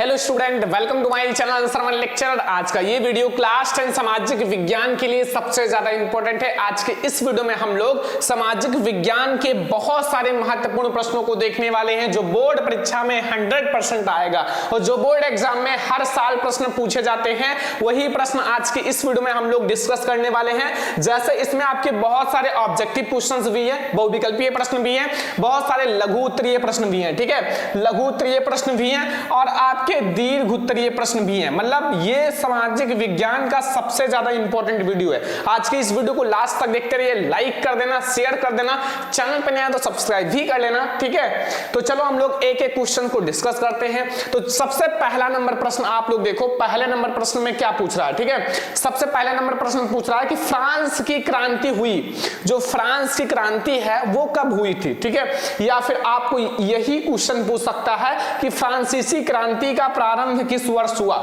Hello student, welcome to my channel Sarvan lecture. आज का ये वीडियो क्लास 10 सामाजिक विज्ञान के लिए सबसे ज्यादा इंपॉर्टेंट है। आज के इस वीडियो में हम लोग सामाजिक विज्ञान के बहुत सारे महत्वपूर्ण प्रश्नों को देखने वाले हैं जो बोर्ड परीक्षा में 100% आएगा और जो बोर्ड एग्जाम में हर साल प्रश्न पूछे जाते हैं वही प्रश्न आज के इस वीडियो में हम लोग डिस्कस करने वाले हैं। जैसे इसमें आपके बहुत सारे ऑब्जेक्टिव क्वेश्चंस भी है, बहुविकल्पीय प्रश्न भी है, बहुत सारे लघु उत्तरीय प्रश्न भी है। ठीक है, लघु उत्तरीय प्रश्न भी है और आपके दीर्घ उत्तरीय प्रश्न भी हैं। मतलब ये सामाजिक विज्ञान का सबसे ज्यादा इंपॉर्टेंट वीडियो है। आज के इस वीडियो को लास्ट तक देखते रहिए, लाइक कर देना, शेयर कर देना, चैनल पर नया तो सब्सक्राइब भी कर लेना। ठीक है, तो चलो हम लोग एक एक क्वेश्चन को डिस्कस करते हैं। तो सबसे पहला नंबर प्रश्न आप लोग देखो, पहले नंबर प्रश्न में क्या पूछ रहा है। ठीक है, सबसे पहला नंबर प्रश्न पूछ रहा है कि फ्रांस की क्रांति हुई, जो फ्रांस की क्रांति है वो कब हुई थी। ठीक है, या फिर आपको यही क्वेश्चन पूछ सकता है कि फ्रांसीसी क्रांति का प्रारंभ किस वर्ष हुआ।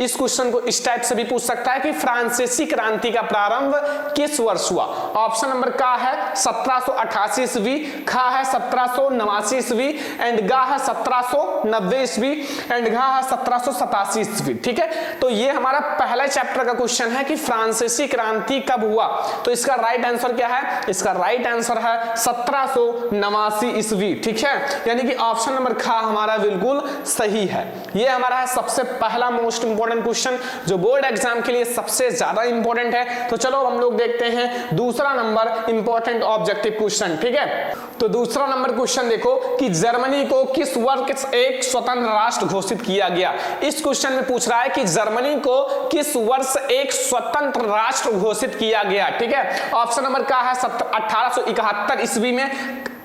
इस क्वेश्चन को इस टाइप से भी पूछ सकता है कि फ्रांसीसी क्रांति का प्रारंभ किस वर्ष हुआ। ऑप्शन नंबर का है 1788 ईस्वी, खा है 1789 ईस्वी, एंड गा है 1790 ईस्वी, एंड घा है 1787 ईस्वी। ठीक है, तो ये हमारा पहला चैप्टर का क्वेश्चन है कि फ्रांसीसी क्रांति कब हुआ। तो इसका राइट आंसर क्या है? इसका राइट आंसर है 1789 ईस्वी। ठीक है, यानी कि ऑप्शन नंबर खा हमारा बिल्कुल सही है। ये हमारा है सबसे पहला मोस्ट इंपोर्टेंट क्वेश्चन जो बोर्ड एग्जाम के लिए सबसे ज्यादा इंपॉर्टेंट है। तो चलो हम लोग देखते हैं दूसरा नंबर इंपॉर्टेंट ऑब्जेक्टिव क्वेश्चन। ठीक है, तो दूसरा नंबर क्वेश्चन देखो कि जर्मनी को किस वर्ष एक स्वतंत्र राष्ट्र घोषित किया गया। इस क्वेश्चन में पूछ रहा है कि जर्मनी को किस वर्ष एक स्वतंत्र राष्ट्र घोषित किया गया। ठीक है, ऑप्शन नंबर का है 1871 ईस्वी में,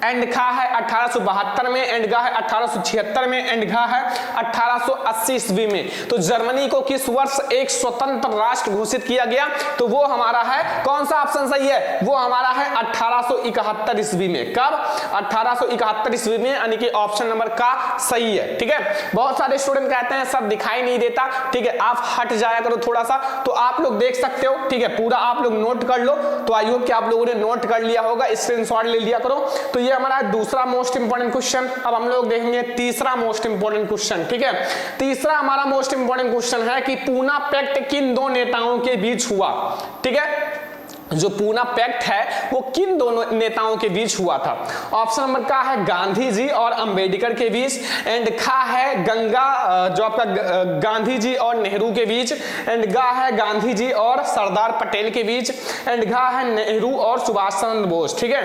एंड खा है 1872 में, एंड गा है 1876 में, एंड घा है 1880 ईस्वी में। तो जर्मनी को किस वर्ष एक स्वतंत्र राष्ट्र घोषित किया गया, तो वो हमारा है, कौन सा ऑप्शन सही है? वो हमारा है 1871 ईस्वी में। कब? 1871 ईस्वी में, यानी कि ऑप्शन नंबर का सही है। ठीक है, बहुत सारे स्टूडेंट कहते हैं सब दिखाई नहीं देता। ठीक है, आप हट जाया करो थोड़ा सा, तो आप लोग देख सकते हो। ठीक है, पूरा आप लोग नोट कर लो। तो आई होप कि आप लोगों ने नोट कर लिया होगा, स्क्रीनशॉट ले लिया करो। तो ये हमारा दूसरा मोस्ट इंपोर्टेंट क्वेश्चन। अब हम लोग देखेंगे तीसरा मोस्ट इंपोर्टेंट क्वेश्चन। ठीक है, तीसरा हमारा मोस्ट इंपोर्टेंट क्वेश्चन है कि पूना पैक्ट किन दो नेताओं के बीच हुआ। ठीक है, जो पूना पैक्ट है वो किन दोनों नेताओं के बीच हुआ था। ऑप्शन नंबर का है गांधी जी और अंबेडकर के बीच, एंड खा है जो आपका गांधी जी और नेहरू के बीच, एंड गा है गांधी जी और सरदार पटेल के बीच, एंड घा है नेहरू और सुभाष चंद्र बोस। ठीक है,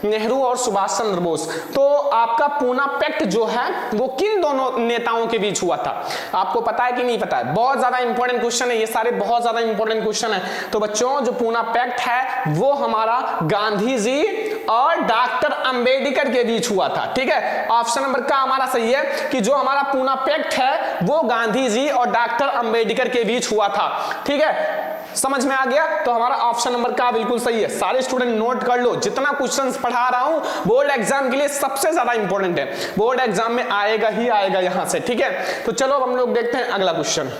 नेहरू और सुभाष चंद्र बोस। तो आपका पूना पैक्ट जो है वो किन दोनों नेताओं के बीच हुआ था, आपको पता है कि नहीं पता है? बहुत ज्यादा इंपॉर्टेंट क्वेश्चन है, ये सारे बहुत ज्यादा इंपॉर्टेंट क्वेश्चन है। तो बच्चों, जो पूना पैक्ट है वो हमारा गांधी जी और डॉक्टर अंबेडकर के बीच हुआ था। ठीक है, ऑप्शन नंबर का हमारा सही है कि जो हमारा पूना पैक्ट है वो गांधी जी और डॉक्टर अंबेडकर के बीच हुआ था। ठीक है, समझ में आ गया? तो हमारा ऑप्शन नंबर का बिल्कुल सही है। सारे स्टूडेंट नोट कर लो, जितना क्वेश्चंस पढ़ा रहा हूं बोर्ड एग्जाम के लिए सबसे ज्यादा इंपॉर्टेंट है, बोर्ड एग्जाम में आएगा ही आएगा यहां से। ठीक है, तो चलो हम लोग देखते हैं अगला क्वेश्चन।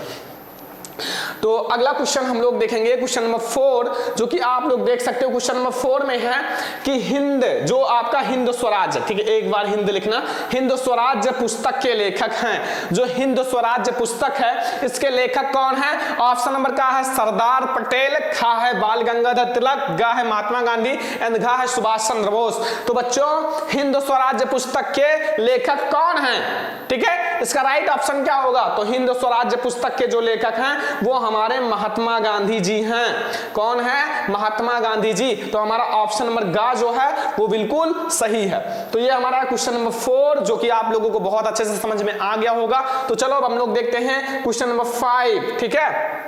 तो अगला क्वेश्चन हम लोग देखेंगे क्वेश्चन नंबर 4, जो कि आप लोग देख सकते हो। क्वेश्चन नंबर 4 में है कि हिंद, जो आपका हिंद स्वराज, ठीक है, एक बार हिंद लिखना, हिंद स्वराज पुस्तक के लेखक हैं। जो हिंद स्वराज पुस्तक है इसके लेखक कौन है? ऑप्शन नंबर का है सरदार पटेल, खा है बाल गंगाधर तिलक, गा है महात्मा गांधी, एंड घा है सुभाष चंद्र बोस। तो बच्चों, हिंद स्वराज पुस्तक के लेखक कौन है? ठीक है, इसका राइट ऑप्शन क्या होगा? तो हिंद स्वराज पुस्तक के जो लेखक हैं वो हमारे महात्मा गांधी जी हैं। कौन है? महात्मा गांधी जी। तो हमारा ऑप्शन नंबर गा जो है वो बिल्कुल सही है। तो ये हमारा क्वेश्चन नंबर 4 जो कि आप लोगों को बहुत अच्छे से समझ में आ गया होगा। तो चलो अब हम लोग देखते हैं क्वेश्चन नंबर 5। ठीक है,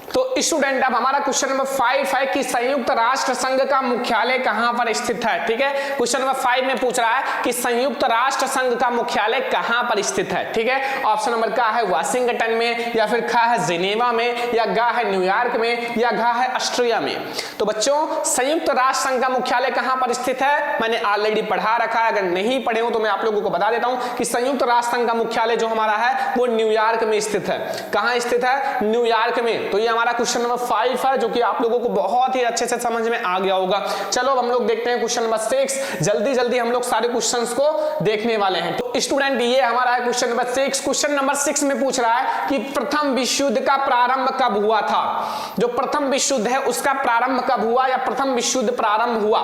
तो स्टूडेंट अब हमारा क्वेश्चन नंबर 5 है कि संयुक्त राष्ट्र संघ का मुख्यालय कहां पर स्थित है। ठीक है, क्वेश्चन नंबर 5 में पूछ रहा है कि संयुक्त राष्ट्र संघ का मुख्यालय कहां पर स्थित है। ठीक है, ऑप्शन नंबर का है वाशिंगटन में, या फिर खा है जिनेवा में, या गा है न्यूयॉर्क में, या घा है ऑस्ट्रिया में। तो बच्चों, संयुक्त राष्ट्र संघ का मुख्यालय कहां पर स्थित है मैंने ऑलरेडी पढ़ा रखा है, अगर नहीं पढ़े हो तो मैं आप लोगों को बता देता हूं कि संयुक्त राष्ट्र संघ का मुख्यालय जो हमारा है वो न्यूयॉर्क में स्थित है। कहां स्थित है? न्यूयॉर्क में। तो ये हमारा हमारा क्वेश्चन नंबर 5 है, जो कि आप लोगों को बहुत ही अच्छे से समझ में आ गया होगा। चलो अब हम लोग देखते हैं क्वेश्चन नंबर 6। जल्दी जल्दी हम लोग सारे क्वेश्चंस को देखने वाले हैं। तो स्टूडेंट ये हमारा है क्वेश्चन नंबर 6। क्वेश्चन नंबर 6 में पूछ रहा है कि प्रथम विश्व युद्ध का प्रारंभ कब हुआ था। जो प्रथम विश्व युद्ध है उसका प्रारंभ कब हुआ या प्रथम विश्व युद्ध प्रारंभ हुआ।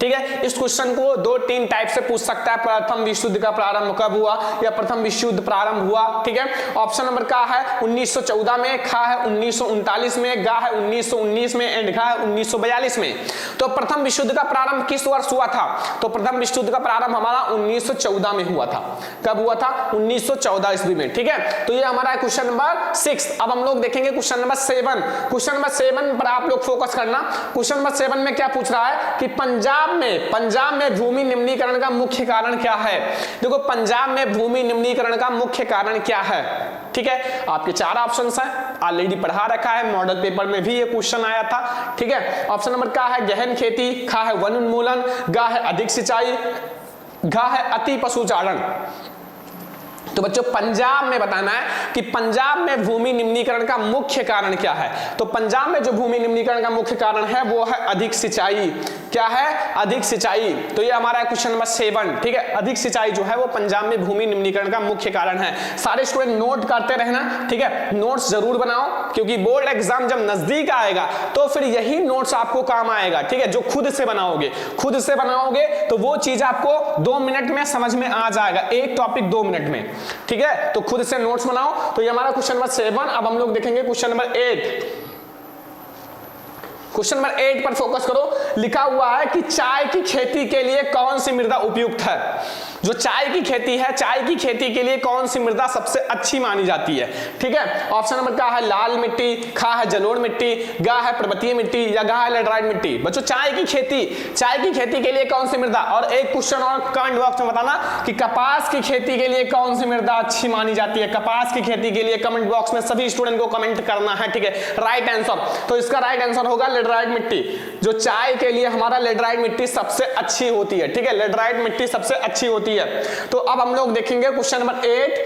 ठीक है, इस क्वेश्चन को 2-3 टाइप से पूछ सकता है। प्रथम विश्व युद्ध का प्रारंभ कब हुआ या प्रथम विश्व युद्ध प्रारंभ हुआ। ठीक है, ऑप्शन नंबर का है 1914 में, खा है 1939 में, गा है 1919 में एंड घा है 1942 में। तो प्रथम विश्व युद्ध का प्रारंभ किस वर्ष हुआ था। तो प्रथम विश्व युद्ध का प्रारंभ हमारा 1914 में हुआ था। कब हुआ था? 1914 ईस्वी में। ठीक है, तो ये हमारा क्वेश्चन नंबर 6। अब हम लोग देखेंगे क्वेश्चन नंबर 7। क्वेश्चन नंबर 7 पर आप लोग फोकस करना। क्वेश्चन नंबर 7 में क्या पूछ रहा है कि पंजाब में भूमि निम्नीकरण का मुख्य कारण क्या है। देखो, पंजाब में भूमि निम्नीकरण का मुख्य कारण क्या है। ठीक है, आपके 4 ऑप्शंस हैं, ऑलरेडी पढ़ा रखा है, मॉडल पेपर में भी ये क्वेश्चन आया था। ठीक है, ऑप्शन नंबर का है गहन खेती, खा है वन उन्मूलन, गा है अधिक सिंचाई, घा है अति पशुचारण। तो बच्चों पंजाब में बताना है कि पंजाब में भूमि निम्नीकरण का मुख्य कारण क्या है। तो पंजाब में जो भूमि निम्नीकरण का मुख्य कारण है वो है अधिक सिंचाई। क्या है? अधिक सिंचाई। तो ये हमारा क्वेश्चन नंबर 7। ठीक है, अधिक सिंचाई जो है वो पंजाब में भूमि निम्नीकरण का मुख्य कारण है। सारे स्टूडेंट नोट करते रहना। ठीक है, नोट्स जरूर बनाओ, क्योंकि बोर्ड एग्जाम जब नजदीक आएगा तो फिर यही नोट्स आपको काम आएगा। ठीक है, जो खुद से बनाओगे तो वो चीज आपको 2 मिनट में समझ में आ जाएगा, एक टॉपिक 2 मिनट में। ठीक है, तो खुद से नोट्स बनाओ। तो ये हमारा क्वेश्चन नंबर 7। अब हम लोग देखेंगे क्वेश्चन नंबर 8। क्वेश्चन नंबर 8 पर फोकस करो। लिखा हुआ है कि चाय की खेती के लिए कौन सी मृदा उपयुक्त है। जो चाय की खेती है, चाय की खेती के लिए कौन सी मृदा सबसे अच्छी मानी जाती है। ठीक है, ऑप्शन नंबर का है लाल मिट्टी, खा है जलोढ़ मिट्टी, गा है पर्वतीय मिट्टी या गा है लैटराइट मिट्टी। बच्चों चाय की खेती के लिए कौन सी मृदा। और एक क्वेश्चन और कमेंट बॉक्स में बताना कि कपास की खेती के लिए कौन सी मृदा अच्छी मानी जाती है। कपास की खेती के लिए कमेंट बॉक्स में सभी स्टूडेंट को कमेंट करना है। ठीक है, राइट आंसर। तो इसका राइट आंसर होगा लैटराइट मिट्टी। जो चाय के लिए हमारा लैटराइट मिट्टी सबसे अच्छी होती है। ठीक है, लैटराइट मिट्टी सबसे अच्छी होती है। तो अब हम लोग देखेंगे क्वेश्चन नंबर 8।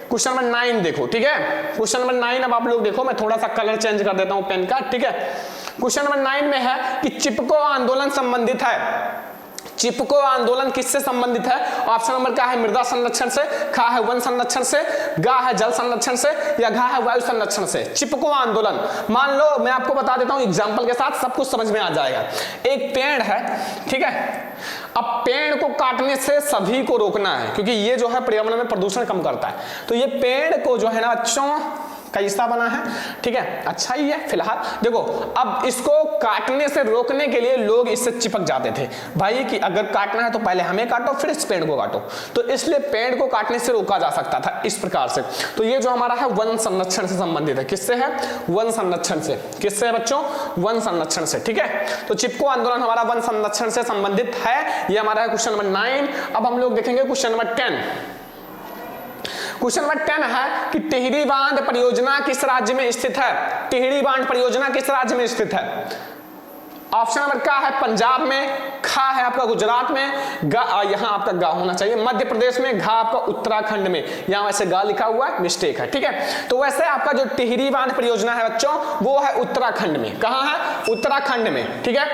क्वेश्चन नंबर 9 देखो। ठीक है, क्वेश्चन नंबर 9 अब आप लोग देखो, मैं थोड़ा सा कलर चेंज कर देता हूं पेन का। ठीक है, क्वेश्चन नंबर 9 में है कि चिपको आंदोलन संबंधित है। चिपको आंदोलन किससे संबंधित है। ऑप्शन नंबर का है मृदा संरक्षण से, खा है वन संरक्षण से, गा है जल संरक्षण से या घा है वायु संरक्षण से। चिपको आंदोलन, मान लो मैं आपको बता देता हूं एग्जांपल के साथ, सब कुछ समझ में आ जाएगा। एक पेड़ है, ठीक है, अब पेड़ को काटने से सभी को रोकना है, क्योंकि ये जो है पर्यावरण में प्रदूषण कम करता है। तो ये पेड़ को जो है ना बच्चों कैसा बना है। ठीक है, अच्छा ही है फिलहाल। देखो, अब इसको काटने से रोकने के लिए लोग इससे चिपक जाते थे भाई कि अगर काटना है तो पहले हमें काटो फिर इस पेड़ को काटो। तो इसलिए पेड़ को काटने से रोका जा सकता था इस प्रकार से। तो ये जो हमारा है वन संरक्षण से संबंधित है। किससे है? वन संरक्षण से। किससे है बच्चों? वन संरक्षण से। ठीक है, तो चिपको आंदोलन हमारा वन संरक्षण से संबंधित है। ये हमारा है क्वेश्चन नंबर 9। अब हम लोग देखेंगे क्वेश्चन नंबर 10। क्वेश्चन नंबर 10 है कि टिहरी बांध परियोजना किस राज्य में स्थित है। टिहरी बांध परियोजना किस राज्य में स्थित है। ऑप्शन नंबर का है पंजाब में, खा है आपका गुजरात में, गा यहां आपका गा होना चाहिए मध्य प्रदेश में, घा आपका उत्तराखंड में। यहां वैसे गा लिखा हुआ है, मिस्टेक है। ठीक है, तो वैसे आपका जो टिहरी बांध परियोजना है बच्चों वो है उत्तराखंड में। कहां है? उत्तराखंड में। ठीक है,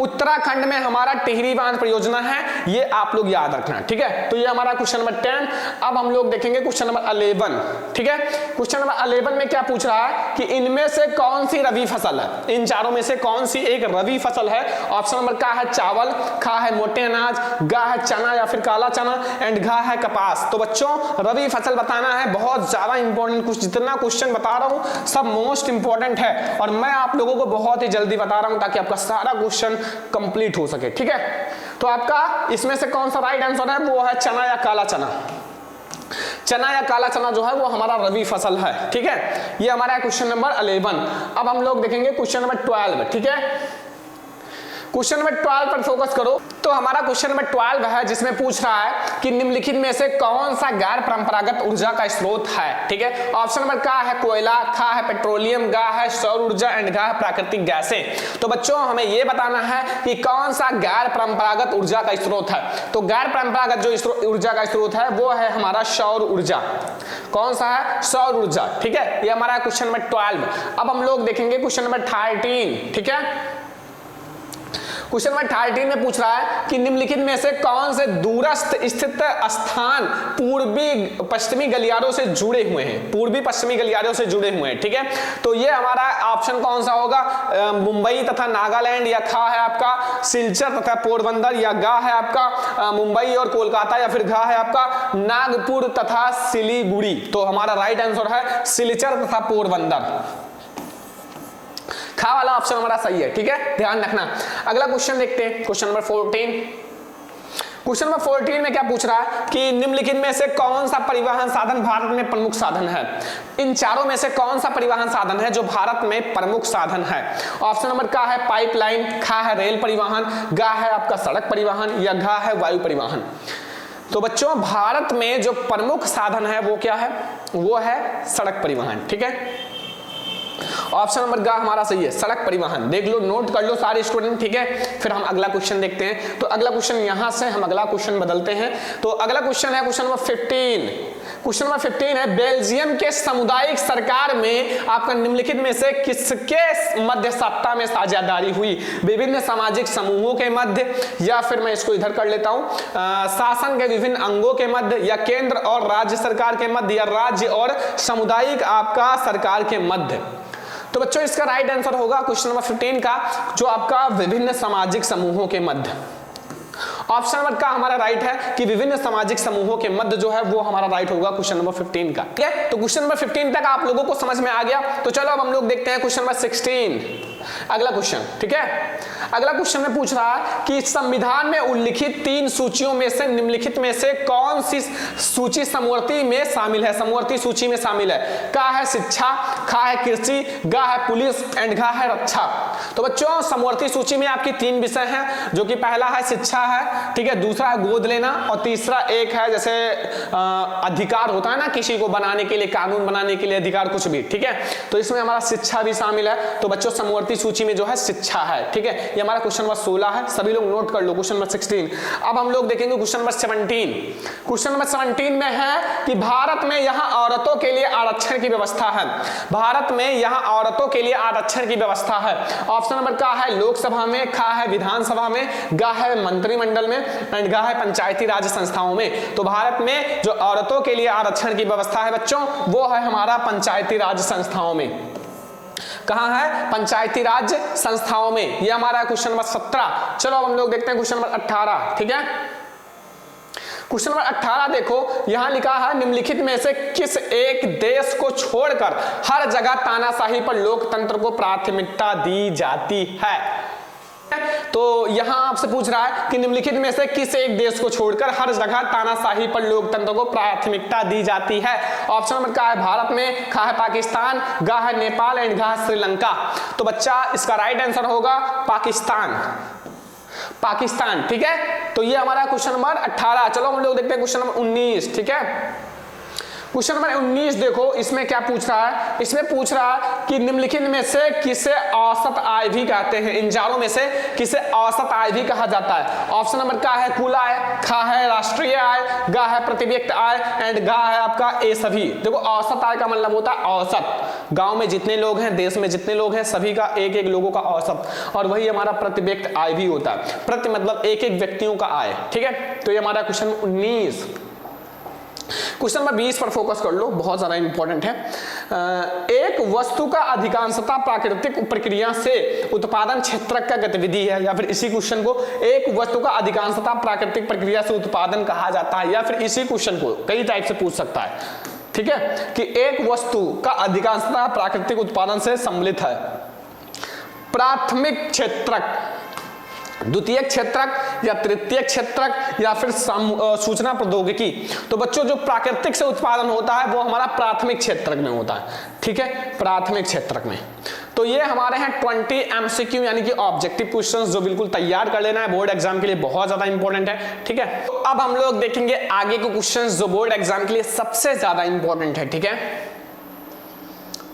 उत्तराखंड में हमारा टिहरी बांध परियोजना है, ये आप लोग याद रखना। ठीक है, तो ये हमारा क्वेश्चन नंबर 10। अब हम लोग देखेंगे क्वेश्चन नंबर 11। ठीक है, क्वेश्चन नंबर 11 में क्या पूछ रहा है कि इनमें से कौन सी रबी फसल है। इन चारों में से कौन सी एक रबी फसल है। ऑप्शन नंबर का है चावल, खा है मोटे अनाज, गा है चना या फिर काला चना एंड घा है कपास। तो बच्चों रबी फसल बताना है, बहुत ज्यादा इंपॉर्टेंट। कुछ जितना क्वेश्चन बता रहा हूं सब मोस्ट इंपॉर्टेंट है और मैं आप लोगों को बहुत ही जल्दी बता रहा हूं ताकि आपका सारा क्वेश्चन कंप्लीट हो सके। ठीक है, तो आपका इसमें से कौन सा राइट आंसर है वो है चना या काला चना। चना या काला चना जो है वो हमारा रबी फसल है। ठीक है, ये हमारा क्वेश्चन नंबर 11। अब हम लोग देखेंगे क्वेश्चन नंबर 12। ठीक है, क्वेश्चन नंबर 12 पर फोकस करो। तो हमारा क्वेश्चन नंबर 12 है जिसमें पूछ रहा है कि निम्नलिखित में से कौन सा गैर परंपरागत ऊर्जा का स्रोत है। ठीक है, ऑप्शन नंबर का है कोयला, खा है पेट्रोलियम, गा है सौर ऊर्जा एंड गा है प्राकृतिक गैसें। तो बच्चों हमें यह बताना है कि कौन सा गैर परंपरागत ऊर्जा का स्रोत है। तो गैर परंपरागत जो ऊर्जा का स्रोत है वो है हमारा सौर ऊर्जा। कौन सा है? सौर ऊर्जा। ठीक है, ये हमारा क्वेश्चन नंबर 12। अब हम लोग देखेंगे क्वेश्चन नंबर 13। ठीक है, क्वेश्चन नंबर 13 में पूछ रहा है कि निम्नलिखित में से कौन से दूरस्थ स्थित स्थान पूर्वी पश्चिमी गलियारों से जुड़े हुए हैं। पूर्वी पश्चिमी गलियारों से जुड़े हुए हैं। ठीक है, तो ये हमारा ऑप्शन कौन सा होगा? मुंबई तथा नागालैंड, या खा है आपका सिलचर तथा पोरबंदर, या गा है आपका मुंबई और कोलकाता, या फिर घा है आपका नागपुर तथा सिलीगुड़ी। तो हमारा राइट आंसर है सिलचर तथा पोरबंदर। खा वाला ऑप्शन हमारा सही है। ठीक है, ध्यान रखना। अगला क्वेश्चन देखते हैं, क्वेश्चन नंबर 14। क्वेश्चन नंबर 14 में क्या पूछ रहा है कि निम्नलिखित में से कौन सा परिवहन साधन भारत में प्रमुख साधन है। इन चारों में से कौन सा परिवहन साधन है जो भारत में प्रमुख साधन है। ऑप्शन नंबर का है पाइपलाइन, खा है रेल परिवहन, गा है आपका सड़क परिवहन, या घा है वायु परिवहन। तो बच्चों भारत में जो प्रमुख साधन है वो क्या है? वो है सड़क परिवहन। ठीक है, ऑप्शन नंबर गा हमारा सही है, सड़क परिवहन। देख लो, नोट कर लो सारे स्टूडेंट। ठीक है, फिर हम अगला क्वेश्चन देखते हैं। तो अगला क्वेश्चन यहां से हम अगला क्वेश्चन बदलते हैं। तो अगला क्वेश्चन है क्वेश्चन नंबर 15। क्वेश्चन नंबर 15 है बेल्जियम के सामुदायिक सरकार में आपका निम्नलिखित में से किसके मध्य सत्ता में साझेदारी हुई। विभिन्न सामाजिक समूहों के मध्य, या फिर मैं इसको इधर कर लेता हूं, शासन के विभिन्न अंगों के मध्य, या केंद्र और राज्य सरकार के मध्य, या राज्य और सामुदायिक आपका सरकार के मध्य। तो बच्चों इसका राइट आंसर होगा क्वेश्चन नंबर 15 का, जो आपका विभिन्न सामाजिक समूहों के मध्य। ऑप्शन नंबर का हमारा राइट है कि विभिन्न सामाजिक समूहों के मध्य जो है वो हमारा राइट होगा क्वेश्चन नंबर 15 का। ठीक है, तो क्वेश्चन नंबर 15 तक आप लोगों को समझ में आ गया। तो चलो अब हम लोग देखते हैं क्वेश्चन नंबर 16, अगला क्वेश्चन। ठीक है, अगला क्वेश्चन में पूछ रहा है कि संविधान में उल्लिखित 3 सूचियों में से निम्नलिखित में से कौन सी सूची समवर्ती में शामिल है। समवर्ती सूची में शामिल है, का है शिक्षा, खा है कृषि, गा है पुलिस एंड घा है रक्षा। तो बच्चों समवर्ती सूची में आपकी 3 विषय हैं, जो कि पहला है शिक्षा है, ठीक है, दूसरा है गोद लेना, और तीसरा एक है जैसे अधिकार होता है ना किसी को बनाने के लिए, कानून बनाने के लिए अधिकार कुछ भी। ठीक है, तो इसमें हमारा शिक्षा भी शामिल है। तो बच्चों समवर्ती सूची में जो है शिक्षा है। ठीक है, ये हमारा क्वेश्चन नंबर 16 है, सभी लोग नोट कर लो क्वेश्चन नंबर 16। अब हम लोग देखेंगे क्वेश्चन नंबर 17। क्वेश्चन नंबर 17 में है कि भारत में यहां औरतों के लिए आरक्षण की व्यवस्था है। भारत में यहां औरतों के लिए आरक्षण की व्यवस्था है। ऑप्शन नंबर का है लोकसभा में, खा है विधानसभा में, गा है मंत्रिमंडल में एंड गा है पंचायती राज संस्थाओं में। तो भारत में जो औरतों के लिए आरक्षण की व्यवस्था है बच्चों वो है हमारा पंचायती राज संस्थाओं में। कहां है? पंचायती राज संस्थाओं में। ये हमारा क्वेश्चन नंबर 17। चलो अब हम लोग देखते हैं क्वेश्चन नंबर 18। ठीक है, क्वेश्चन नंबर 18 देखो, यहां लिखा है निम्नलिखित में से किस एक देश को छोड़कर हर जगह तानाशाही पर लोकतंत्र को प्राथमिकता दी जाती है। तो यहां आपसे पूछ रहा है कि निम्नलिखित में से किस एक देश को छोड़कर हर जगह तानाशाही पर लोकतंत्र को प्राथमिकता दी जाती है। ऑप्शन नंबर का है भारत में, खा है पाकिस्तान, गा है नेपाल एंड घा है श्रीलंका। तो बच्चा इसका राइट आंसर होगा पाकिस्तान। पाकिस्तान। ठीक है, तो ये हमारा क्वेश्चन नंबर 18। चलो हम लोग देखते हैं क्वेश्चन नंबर 19। ठीक है, क्वेश्चन नंबर 19 देखो, इसमें क्या पूछ रहा है? इसमें पूछ रहा है कि निम्नलिखित में से किसे औसत आय भी कहते हैं। इन चारों में से किसे औसत आय भी कहा जाता है। ऑप्शन नंबर का है कुल आय, खा है राष्ट्रीय आय, गा है प्रति व्यक्ति आय एंड गा है आपका ए सभी। देखो औसत आय का मतलब होता है औसत, गांव में जितने लोग हैं, देश में जितने लोग हैं, सभी का एक एक लोगों का औसत, और वही हमारा प्रति व्यक्ति आय भी होता है। प्रति मतलब एक एक व्यक्तियों का आय। ठीक है, तो ये हमारा क्वेश्चन 19। क्वेश्चन नंबर 20 पर फोकस कर लो, बहुत ज्यादा इंपॉर्टेंट है। एक वस्तु का अधिकांशतः प्राकृतिक प्रक्रिया से उत्पादन क्षेत्र का गतिविधि है, या फिर इसी क्वेश्चन को एक वस्तु का अधिकांशतः प्राकृतिक प्रक्रिया से उत्पादन कहा जाता है, या फिर इसी क्वेश्चन को कई टाइप से पूछ सकता है। ठीक है, कि एक वस्तु का अधिकांशतः प्राकृतिक उत्पादन से सम्मिलित है। प्राथमिक क्षेत्रक, द्वितीयक क्षेत्रक या तृतीयक क्षेत्रक या फिर सूचना प्रौद्योगिकी। तो बच्चों जो प्राकृतिक से उत्पादन होता है वो हमारा प्राथमिक क्षेत्रक में होता है। ठीक है, प्राथमिक क्षेत्रक में। तो ये हमारे हैं 20 MCQ यानी कि ऑब्जेक्टिव क्वेश्चंस जो बिल्कुल तैयार कर लेना है, बोर्ड एग्जाम के लिए बहुत ज्यादा इंपॉर्टेंट है। ठीक है, तो अब हम लोग देखेंगे आगे के क्वेश्चंस जो बोर्ड एग्जाम के लिए सबसे ज्यादा इंपॉर्टेंट है। ठीक है,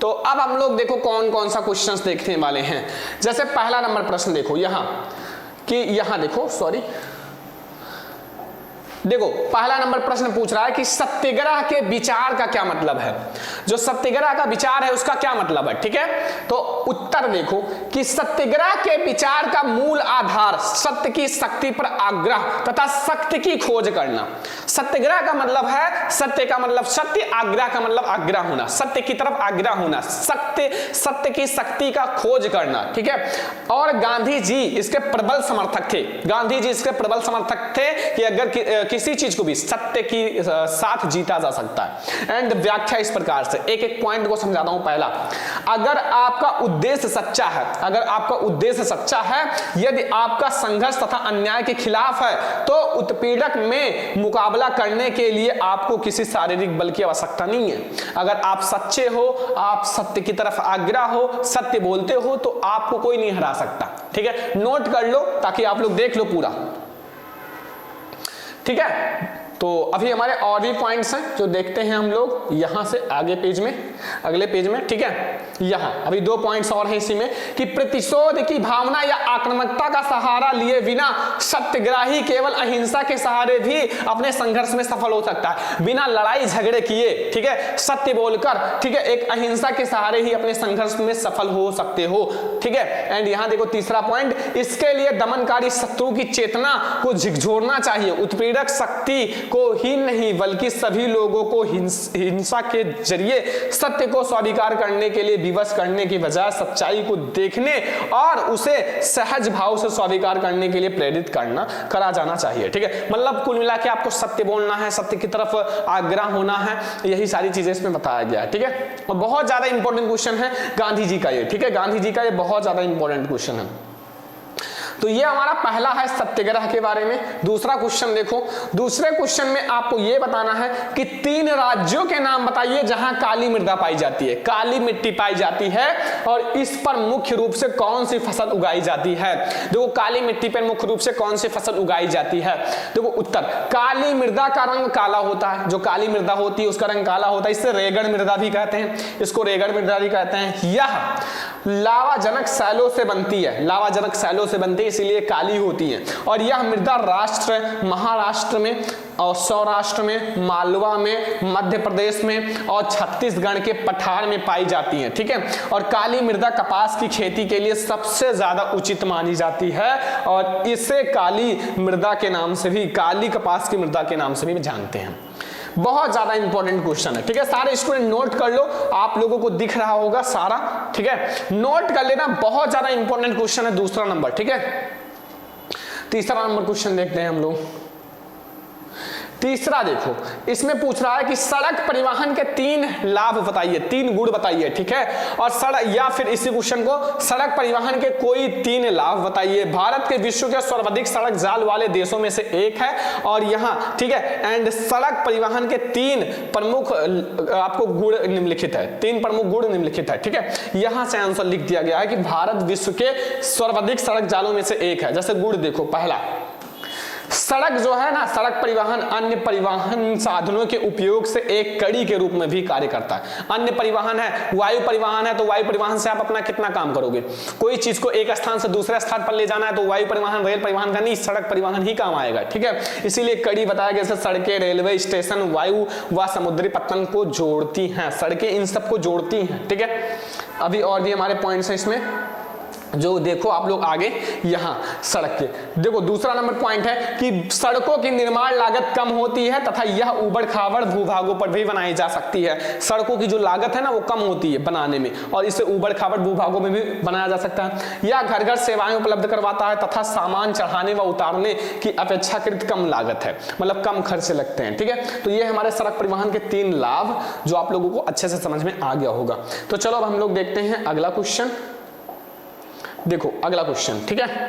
तो अब हम लोग देखो कौन कौन सा क्वेश्चंस देखने वाले हैं। जैसे पहला नंबर प्रश्न देखो यहां कि यहां देखो देखो पहला नंबर प्रश्न पूछ रहा है कि सत्याग्रह के विचार का क्या मतलब है। जो सत्याग्रह का विचार है उसका क्या मतलब है। ठीक है, तो उत्तर देखो कि सत्याग्रह के विचार का मूल आधार सत्य की शक्ति पर आग्रह तथा सत्य की खोज करना। सत्याग्रह का मतलब है, सत्य का मतलब सत्य, आग्रह का मतलब आग्रह होना, सत्य की तरफ आग्रह होना, सत्य की शक्ति का खोज करना। ठीक है, और गांधी जी इसके प्रबल समर्थक थे। गांधी जी इसके प्रबल समर्थक थे कि अगर किसी चीज को भी सत्य की साथ जीता जा सकता है। एंड व्याख्या इस प्रकार से, एक एक पॉइंट को समझाता हूं। पहला, अगर आपका उद्देश्य सच्चा है, अगर आपका उद्देश्य सच्चा है, यदि आपका संघर्ष तथा अन्याय के खिलाफ है, तो उत्पीड़क में मुकाबला करने के लिए आपको किसी शारीरिक बल की आवश्यकता नहीं है। अगर आप सच्चे हो, आप सत्य की तरफ आग्रह हो, सत्य बोलते हो, तो आपको कोई नहीं हरा सकता। ठीक है, नोट कर लो ताकि आप लोग देख लो पूरा। ठीक है, तो अभी हमारे और भी पॉइंट्स हैं जो देखते हैं हम लोग यहां से आगे पेज में, अगले पेज में। ठीक है, यहां अभी 2 पॉइंट्स और हैं इसी में कि प्रतिशोध की भावना या आक्रामकता का सहारा लिए बिना सत्याग्रही केवल अहिंसा के सहारे भी अपने संघर्ष में सफल हो सकता है, बिना लड़ाई झगड़े किए। ठीक है, सत्य बोलकर, ठीक है, एक अहिंसा के सहारे ही अपने संघर्ष में सफल हो सकते हो। ठीक है, एंड यहां देखो तीसरा पॉइंट, इसके लिए दमनकारी शत्रु की चेतना को झिकझोरना चाहिए। उत्पीड़क शक्ति को ही नहीं बल्कि सभी लोगों को हिंसा के जरिए सत्य को स्वीकार करने के लिए विवश करने की बजाय सच्चाई को देखने और उसे सहज भाव से स्वीकार करने के लिए प्रेरित करा जाना चाहिए। ठीक है, मतलब कुल मिला के आपको सत्य बोलना है, सत्य की तरफ आग्रह होना है, यही सारी चीजें इसमें बताया गया है। ठीक है, और बहुत ज्यादा इंपॉर्टेंट क्वेश्चन है गांधी जी का ये। ठीक है, गांधी जी का ये बहुत ज्यादा इंपॉर्टेंट क्वेश्चन है। तो ये हमारा पहला है सत्याग्रह के बारे में। दूसरा क्वेश्चन देखो, दूसरे क्वेश्चन में आपको ये बताना है कि 3 राज्यों के नाम बताइए जहां काली मृदा पाई जाती है, काली मिट्टी पाई जाती है, और इस पर मुख्य रूप से कौन सी फसल उगाई जाती है। देखो काली मिट्टी पर मुख्य रूप से कौन सी फसल उगाई जाती है। देखो उत्तर, काली मृदा का रंग काला होता है, जो काली मृदा होती है उसका रंग काला होता है, इससे रेगड़ मृदा भी कहते हैं, इसको रेगड़ मृदा भी कहते हैं। यह लावाजनक सैलों से बनती है, लावाजनक सैलों से बनती है इसीलिए काली होती है। और यह मृदा महाराष्ट्र में और सौराष्ट्र में, मालवा में, मध्य प्रदेश में और छत्तीसगढ़ के पठार में पाई जाती है। ठीक है, और काली मृदा कपास की खेती के लिए सबसे ज्यादा उचित मानी जाती है और इसे काली मृदा के नाम से भी, काली कपास की मृदा के नाम से भी जानते हैं। बहुत ज्यादा इंपॉर्टेंट क्वेश्चन है। ठीक है, सारे स्टूडेंट नोट कर लो, आप लोगों को दिख रहा होगा सारा। ठीक है, नोट कर लेना, बहुत ज्यादा इंपॉर्टेंट क्वेश्चन है दूसरा नंबर। ठीक है, तीसरा नंबर क्वेश्चन देखते हैं हम लोग। तीसरा देखो, इसमें पूछ रहा है कि सड़क परिवहन के 3 लाभ बताइए, 3 गुण बताइए। ठीक है, और सड़क, या फिर इसी क्वेश्चन को सड़क परिवहन के कोई 3 लाभ बताइए। भारत के विश्व के सर्वाधिक सड़क जाल वाले देशों में से एक है और यहाँ, ठीक है, एंड सड़क परिवहन के 3 प्रमुख आपको गुण निम्नलिखित है, 3 प्रमुख गुण निम्नलिखित है। ठीक है, यहां से आंसर लिख दिया गया है कि भारत विश्व के सर्वाधिक सड़क जालों में से एक है। जैसे गुण देखो, पहला, सड़क जो है ना, सड़क परिवहन अन्य परिवहन साधनों के उपयोग से एक कड़ी के रूप में भी कार्य करता है। अन्य परिवहन है, वायु परिवहन है, तो वायु परिवहन से आप अपना कितना काम करोगे। कोई चीज को एक स्थान से दूसरे स्थान पर ले जाना है तो वायु परिवहन, रेल परिवहन का नहीं, सड़क परिवहन ही काम आएगा। ठीक है, इसीलिए कड़ी बताया गया, जैसे सड़कें, रेलवे स्टेशन वायु व समुद्री पत्तन को जोड़ती हैं, सड़कें इन सबको जोड़ती हैं। ठीक है, अभी और भी हमारे पॉइंट्स हैं इसमें जो देखो आप लोग आगे, यहां सड़क के देखो। दूसरा नंबर पॉइंट है कि सड़कों की निर्माण लागत कम होती है तथा यह उबड़ खाबड़ भूभागों पर भी बनाई जा सकती है। सड़कों की जो लागत है ना वो कम होती है बनाने में और इसे उबड़ खाबड़ भूभागों में भी बनाया जा सकता है। यह घर घर सेवाएं उपलब्ध करवाता है तथा सामान चढ़ाने व उतारने की अपेक्षाकृत कम लागत है, मतलब कम खर्च लगते हैं। ठीक है, तो ये हमारे सड़क परिवहन के 3 लाभ जो आप लोगों को अच्छे से समझ में आ गया होगा। तो चलो अब हम लोग देखते हैं अगला क्वेश्चन। देखो अगला क्वेश्चन, ठीक है,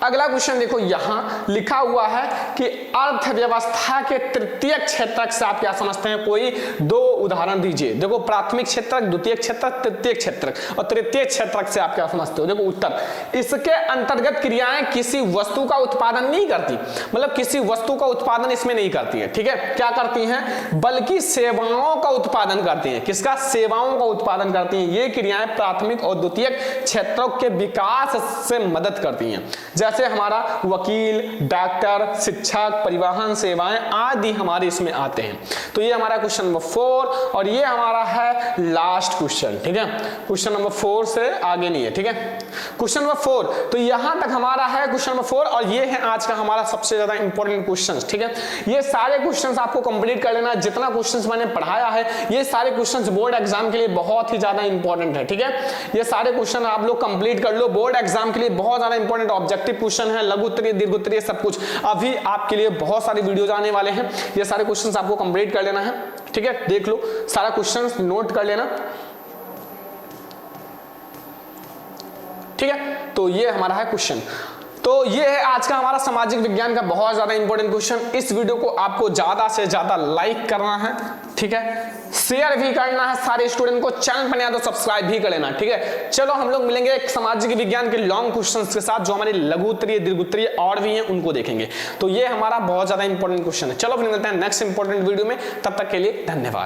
अगला क्वेश्चन देखो, यहां लिखा हुआ है कि अर्थव्यवस्था के तृतीय क्षेत्रक से आप क्या समझते हैं, कोई दो उदाहरण दीजिए। देखो प्राथमिक क्षेत्रक, द्वितीय क्षेत्रक, तृतीय क्षेत्रक, और तृतीय क्षेत्रक से आप क्या समझते हो। देखो उत्तर, इसके अंतर्गत क्रियाएं किसी वस्तु का उत्पादन नहीं करती, मतलब किसी वस्तु का उत्पादन इसमें नहीं करती है, ठीक है। क्या करती हैं, बल्कि सेवाओं का उत्पादन करती हैं। किसका, सेवाओं का उत्पादन करती हैं। ये क्रियाएं प्राथमिक और द्वितीय क्षेत्रों के विकास से मदद करती हैं। जैसे हमारा वकील, डॉक्टर, शिक्षक, परिवहन सेवाएं आदि हमारे इसमें आते हैं। तो ये हमारा क्वेश्चन नंबर 4 और ये हमारा है लास्ट क्वेश्चन, ठीक है। क्वेश्चन नंबर 4 से आगे नहीं है, ठीक है। क्वेश्चन नंबर 4, तो यहां तक हमारा है क्वेश्चन नंबर 4 और ये है आज का हमारा सबसे ज्यादा इंपॉर्टेंट क्वेश्चंस, ठीक है। ये सारे क्वेश्चंस आपको कंप्लीट कर लेना। जितना क्वेश्चंस मैंने पढ़ाया है ये सारे क्वेश्चंस बोर्ड एग्जाम के लिए बहुत ही ज्यादा इंपॉर्टेंट है, ठीक है। ये सारे क्वेश्चन आप लोग कंप्लीट कर लो, बोर्ड एग्जाम के लिए बहुत ज्यादा इंपॉर्टेंट ऑब्जेक्टिव क्वेश्चन है, लघु उत्तरीय, दीर्घ उत्तरीय, सब कुछ अभी आपके लिए बहुत सारे वीडियोज आने वाले हैं। ये सारे क्वेश्चंस आपको कंप्लीट कर लेना है, ठीक है। देख लो सारा क्वेश्चंस नोट कर लेना, ठीक है। तो ये हमारा है क्वेश्चन। तो ये है आज का हमारा सामाजिक विज्ञान का बहुत ज्यादा इंपॉर्टेंट क्वेश्चन। इस वीडियो को आपको ज्यादा से ज्यादा लाइक करना है, ठीक है, शेयर भी करना है सारे स्टूडेंट को, चैनल पर नया तो सब्सक्राइब भी कर लेना, ठीक है। चलो हम लोग मिलेंगे एक सामाजिक विज्ञान के लॉन्ग क्वेश्चंस के साथ, जो हमारे लघु उत्तरीय, दीर्घ उत्तरीय और भी हैं उनको देखेंगे। तो ये हमारा बहुत ज्यादा इंपॉर्टेंट क्वेश्चन है। चलो फिर मिलते हैं नेक्स्ट इंपॉर्टेंट वीडियो में, तब तक के लिए धन्यवाद।